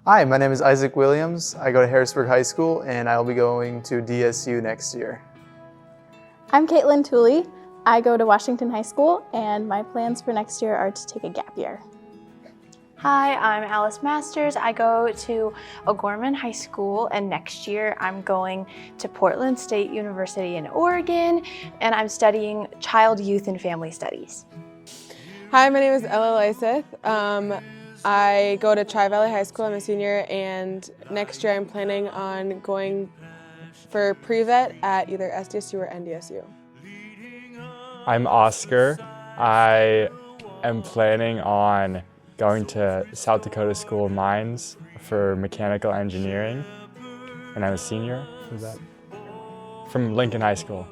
Hi, my name is Isaac Williams. I go to Harrisburg High School and I'll be going to DSU next year. I'm Caitlin Tooley. I go to Washington High School and my plans for next year are to take a gap year. Hi, I'm Alice Masters. I go to O'Gorman High School and next year I'm going to Portland State University in Oregon and I'm studying Child, Youth, and Family Studies. Hi, my name is Ella Lyseth. I go to Tri-Valley High School. I'm a senior, and next year I'm planning on going for pre-vet at either SDSU or NDSU. I'm Oscar. I am planning on going to South Dakota School of Mines for mechanical engineering, and I'm a senior. Is that from Lincoln High School?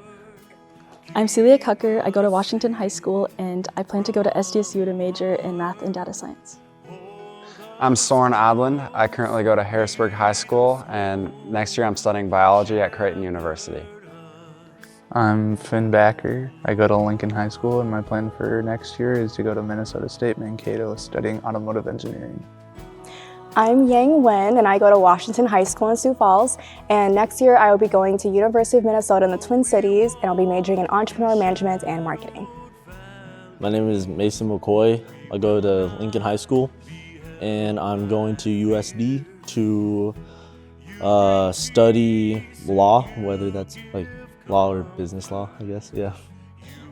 I'm Celia Cucker. I go to Washington High School and I plan to go to SDSU to major in math and data science. I'm Soren Odland. I currently go to Harrisburg High School and next year I'm studying biology at Creighton University. I'm Finn Backer. I go to Lincoln High School and my plan for next year is to go to Minnesota State Mankato studying automotive engineering. I'm Yang Wen and I go to Washington High School in Sioux Falls, and next year I will be going to University of Minnesota in the Twin Cities and I'll be majoring in entrepreneurial management and marketing. My name is Mason McCoy. I go to Lincoln High School and I'm going to USD to study law, whether that's like law or business law, I guess, yeah.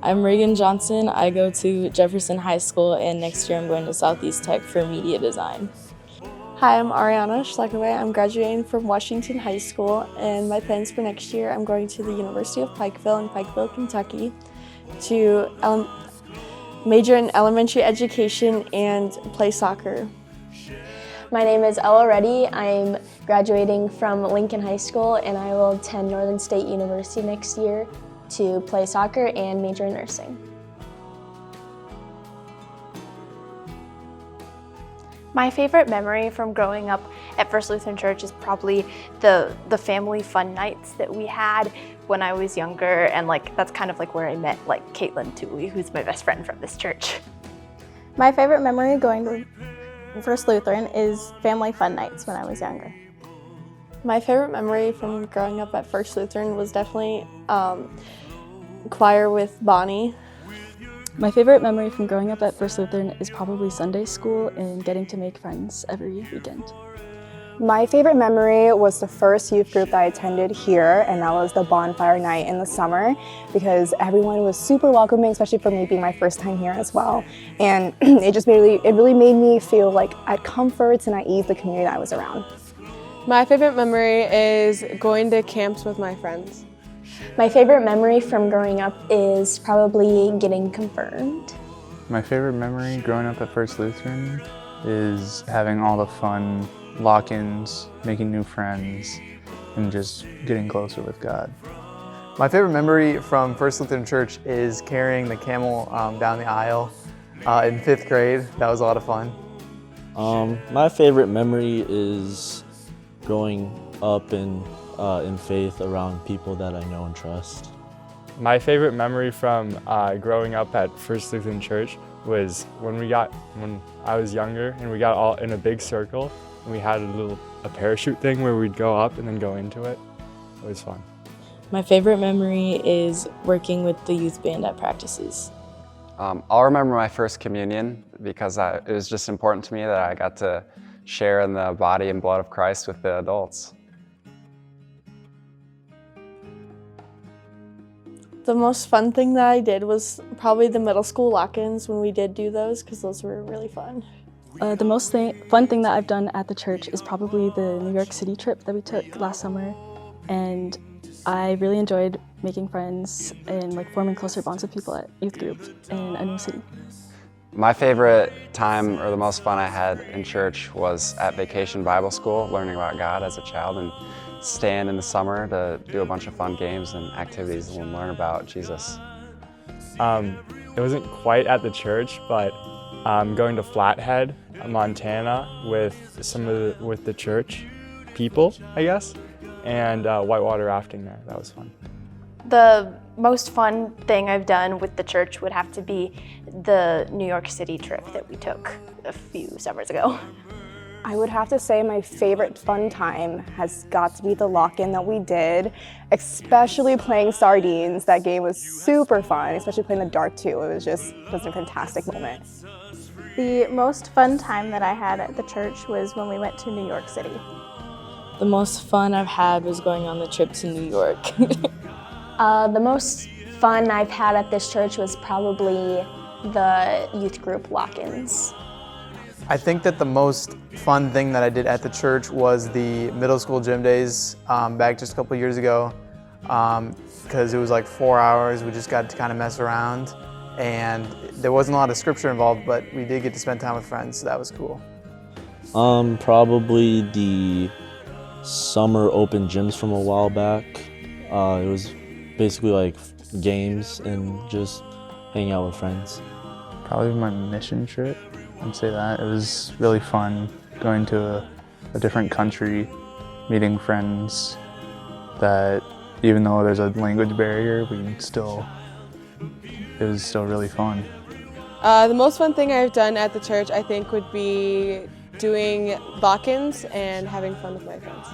I'm Reagan Johnson. I go to Jefferson High School and next year I'm going to Southeast Tech for media design. Hi, I'm Ariana Schlekaway. I'm graduating from Washington High School, and my plans for next year, I'm going to the University of Pikeville in Pikeville, Kentucky to major in elementary education and play soccer. My name is Ella Reddy. I'm graduating from Lincoln High School and I will attend Northern State University next year to play soccer and major in nursing. My favorite memory from growing up at First Lutheran Church is probably the family fun nights that we had when I was younger, and that's kind of where I met Caitlin Tooley, who's my best friend from this church. My favorite memory going to First Lutheran is family fun nights when I was younger. My favorite memory from growing up at First Lutheran was definitely choir with Bonnie. My favorite memory from growing up at First Lutheran is probably Sunday school and getting to make friends every weekend. My favorite memory was the first youth group that I attended here, and that was the bonfire night in the summer, because everyone was super welcoming, especially for me being my first time here as well. And it really made me feel at comfort and at ease the community that I was around. My favorite memory is going to camps with my friends. My favorite memory from growing up is probably getting confirmed. My favorite memory growing up at First Lutheran is having all the fun lock-ins, making new friends, and just getting closer with God. My favorite memory from First Lutheran Church is carrying the camel down the aisle in 5th grade. That was a lot of fun. My favorite memory is growing up in faith around people that I know and trust. My favorite memory from growing up at First Lutheran Church was when I was younger and we got all in a big circle and we had a parachute thing where we'd go up and then go into it. It was fun. My favorite memory is working with the youth band at practices. I'll remember my first communion because it was just important to me that I got to share in the body and blood of Christ with the adults. The most fun thing that I did was probably the middle school lock-ins when we did do those, because those were really fun. The most fun thing that I've done at the church is probably the New York City trip that we took last summer, and I really enjoyed making friends and forming closer bonds with people at youth group in a new city. My favorite time, or the most fun I had in church, was at Vacation Bible School, learning about God as a child and staying in the summer to do a bunch of fun games and activities and learn about Jesus. It wasn't quite at the church, but going to Flathead, Montana with with the church people, I guess, and whitewater rafting there. That was fun. The most fun thing I've done with the church would have to be the New York City trip that we took a few summers ago. I would have to say my favorite fun time has got to be the lock-in that we did, especially playing sardines. That game was super fun, especially playing the dark too. It was a fantastic moment. The most fun time that I had at the church was when we went to New York City. The most fun I've had was going on the trip to New York. The most fun I've had at this church was probably the youth group lock-ins. I think that the most fun thing that I did at the church was the middle school gym days back just a couple years ago, because it was like 4 hours. We just got to kind of mess around, and there wasn't a lot of scripture involved, but we did get to spend time with friends, so that was cool. Probably the summer open gyms from a while back. It was basically like games and just hanging out with friends. Probably my mission trip, I'd say that. It was really fun going to a different country, meeting friends that even though there's a language barrier, it was still really fun. The most fun thing I've done at the church, I think, would be doing lock-ins and having fun with my friends.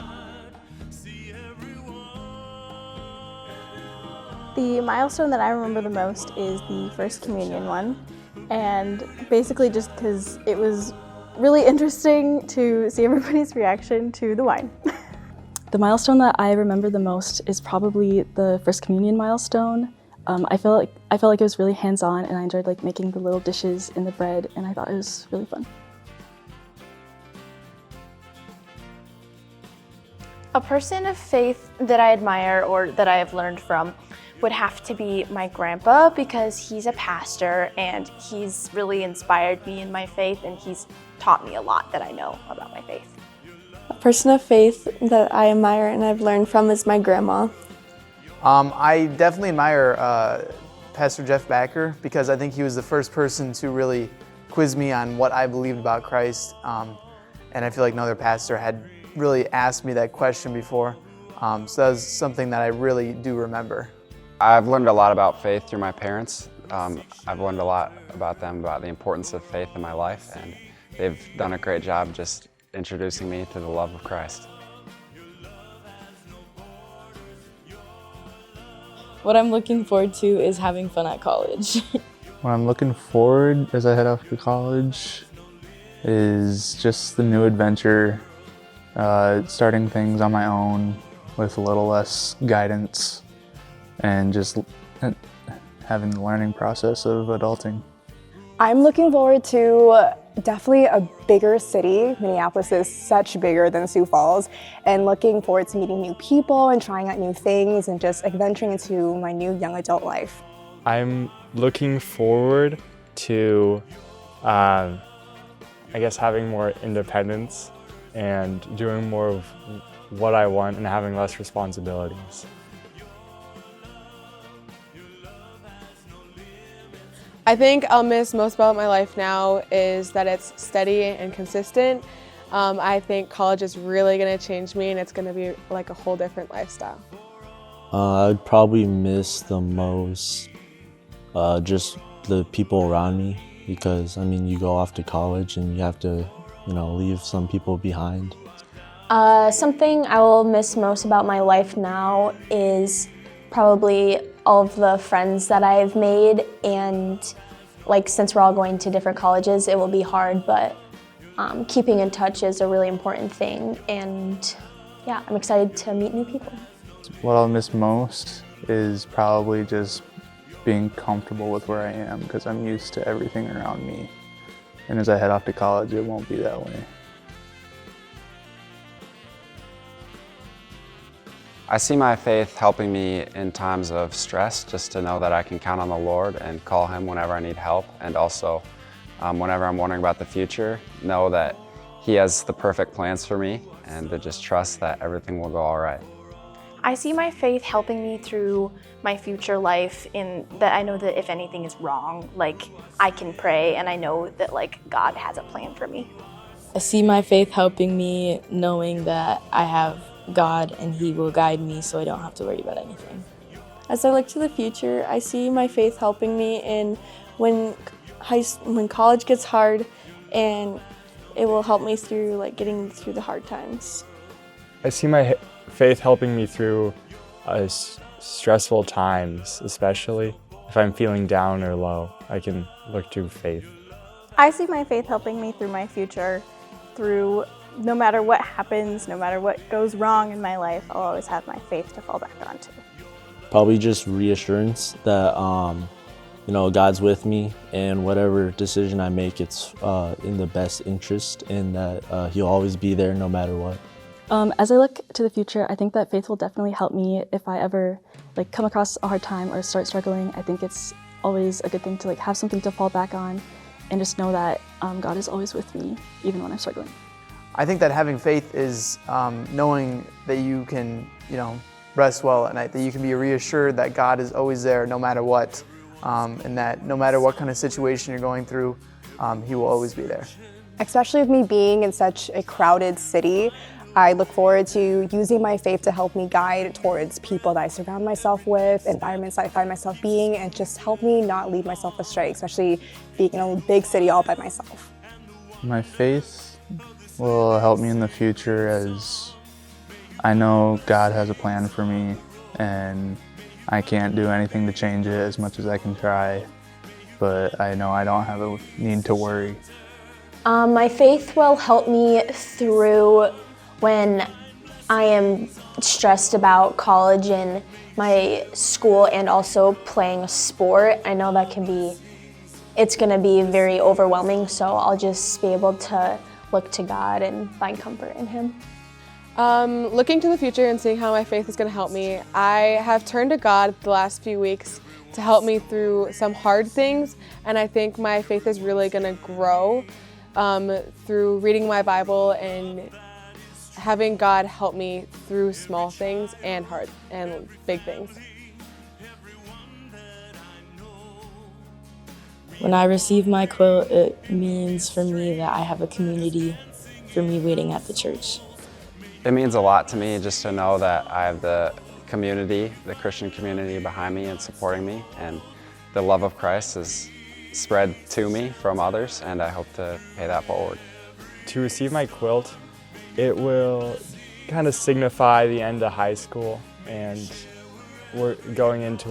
The milestone that I remember the most is the First Communion one, and basically just because it was really interesting to see everybody's reaction to the wine. The milestone that I remember the most is probably the First Communion milestone. I felt like it was really hands-on, and I enjoyed like making the little dishes in the bread, and I thought it was really fun. A person of faith that I admire or that I have learned from would have to be my grandpa, because he's a pastor and he's really inspired me in my faith, and he's taught me a lot that I know about my faith. A person of faith that I admire and I've learned from is my grandma. I definitely admire Pastor Jeff Backer, because I think he was the first person to really quiz me on what I believed about Christ, and I feel like no other pastor had really asked me that question before, so that was something that I really do remember. I've learned a lot about faith through my parents. I've learned a lot about them, about the importance of faith in my life, and they've done a great job just introducing me to the love of Christ. What I'm looking forward to is having fun at college. What I'm looking forward as I head off to college is just the new adventure, starting things on my own with a little less guidance, and just having the learning process of adulting. I'm looking forward to definitely a bigger city. Minneapolis is such bigger than Sioux Falls, and looking forward to meeting new people and trying out new things and just adventuring into my new young adult life. I'm looking forward to, I guess, having more independence and doing more of what I want and having less responsibilities. I think I'll miss most about my life now is that it's steady and consistent. I think college is really going to change me, and it's going to be like a whole different lifestyle. I'd probably miss the most just the people around me, because I mean, you go off to college and you have to, leave some people behind. Something I will miss most about my life now is probably all of the friends that I've made, and since we're all going to different colleges, it will be hard, but keeping in touch is a really important thing, and yeah, I'm excited to meet new people. What I'll miss most is probably just being comfortable with where I am, because I'm used to everything around me, and as I head off to college, it won't be that way. I see my faith helping me in times of stress, just to know that I can count on the Lord and call Him whenever I need help, and also whenever I'm wondering about the future, know that He has the perfect plans for me, and to just trust that everything will go all right. I see my faith helping me through my future life, in that I know that if anything is wrong, I can pray, and I know that God has a plan for me. I see my faith helping me knowing that I have God and He will guide me, so I don't have to worry about anything. As I look to the future, I see my faith helping me in when college gets hard and it will help me through like getting through the hard times. I see my faith helping me through stressful times, especially if I'm feeling down or low. I can look to faith. I see my faith helping me through my future, through no matter what happens, no matter what goes wrong in my life, I'll always have my faith to fall back onto. Probably just reassurance that God's with me, and whatever decision I make, it's in the best interest, and that He'll always be there no matter what. As I look to the future, I think that faith will definitely help me if I ever come across a hard time or start struggling. I think it's always a good thing to have something to fall back on, and just know that God is always with me, even when I'm struggling. I think that having faith is knowing that you can, rest well at night, that you can be reassured that God is always there no matter what, and that no matter what kind of situation you're going through, He will always be there. Especially with me being in such a crowded city, I look forward to using my faith to help me guide towards people that I surround myself with, environments I find myself being, and just help me not lead myself astray, especially being in a big city all by myself. My faith will help me in the future, as I know God has a plan for me, and I can't do anything to change it as much as I can try, but I know I don't have a need to worry. My faith will help me through when I am stressed about college and my school, and also playing a sport. I know that it's gonna be very overwhelming, so I'll just be able to look to God and find comfort in Him. Looking to the future and seeing how my faith is going to help me, I have turned to God the last few weeks to help me through some hard things, and I think my faith is really going to grow through reading my Bible and having God help me through small things and hard and big things. When I receive my quilt, it means for me that I have a community for me waiting at the church. It means a lot to me just to know that I have the community, the Christian community behind me and supporting me, and the love of Christ is spread to me from others, and I hope to pay that forward. To receive my quilt, it will kind of signify the end of high school, and we're going into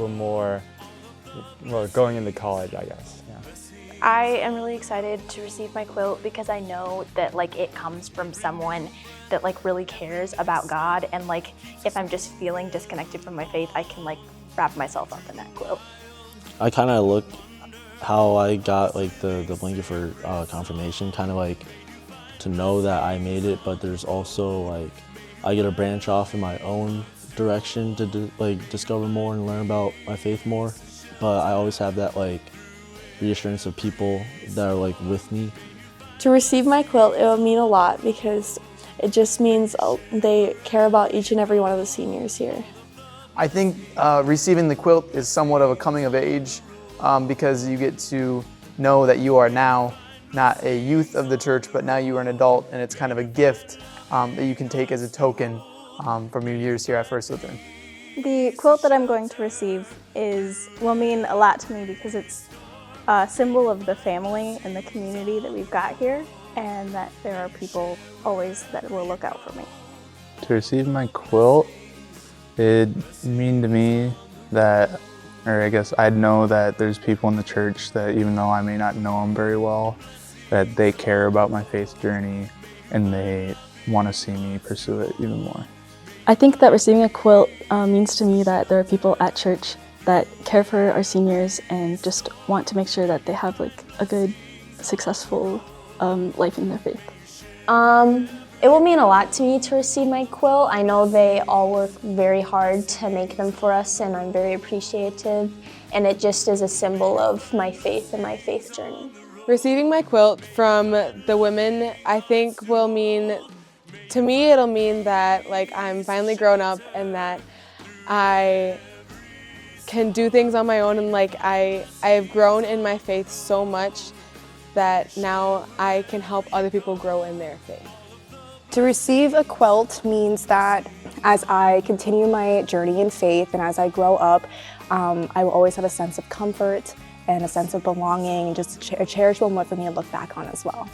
going into college, I guess. Yeah. I am really excited to receive my quilt because I know that it comes from someone that really cares about God, and if I'm just feeling disconnected from my faith, I can wrap myself up in that quilt. I kind of look how I got the blanket for confirmation, kind of to know that I made it, but there's also I get to branch off in my own direction to discover more and learn about my faith more. But I always have that reassurance of people that are with me. To receive my quilt, it will mean a lot because it just means they care about each and every one of the seniors here. I think receiving the quilt is somewhat of a coming of age, because you get to know that you are now not a youth of the church, but now you are an adult, and it's kind of a gift that you can take as a token from your years here at First Lutheran. The quilt that I'm going to receive will mean a lot to me because it's a symbol of the family and the community that we've got here, and that there are people always that will look out for me. To receive my quilt, it'd mean to me that, or I guess I'd know that there's people in the church that, even though I may not know them very well, that they care about my faith journey and they want to see me pursue it even more. I think that receiving a quilt means to me that there are people at church that care for our seniors and just want to make sure that they have a good, successful life in their faith. It will mean a lot to me to receive my quilt. I know they all work very hard to make them for us, and I'm very appreciative, and it just is a symbol of my faith and my faith journey. Receiving my quilt from the women, I think will mean, to me it'll mean that I'm finally grown up and that I can do things on my own, and I have grown in my faith so much that now I can help other people grow in their faith. To receive a quilt means that as I continue my journey in faith and as I grow up, I will always have a sense of comfort and a sense of belonging, and just a cherished moment for me to look back on as well.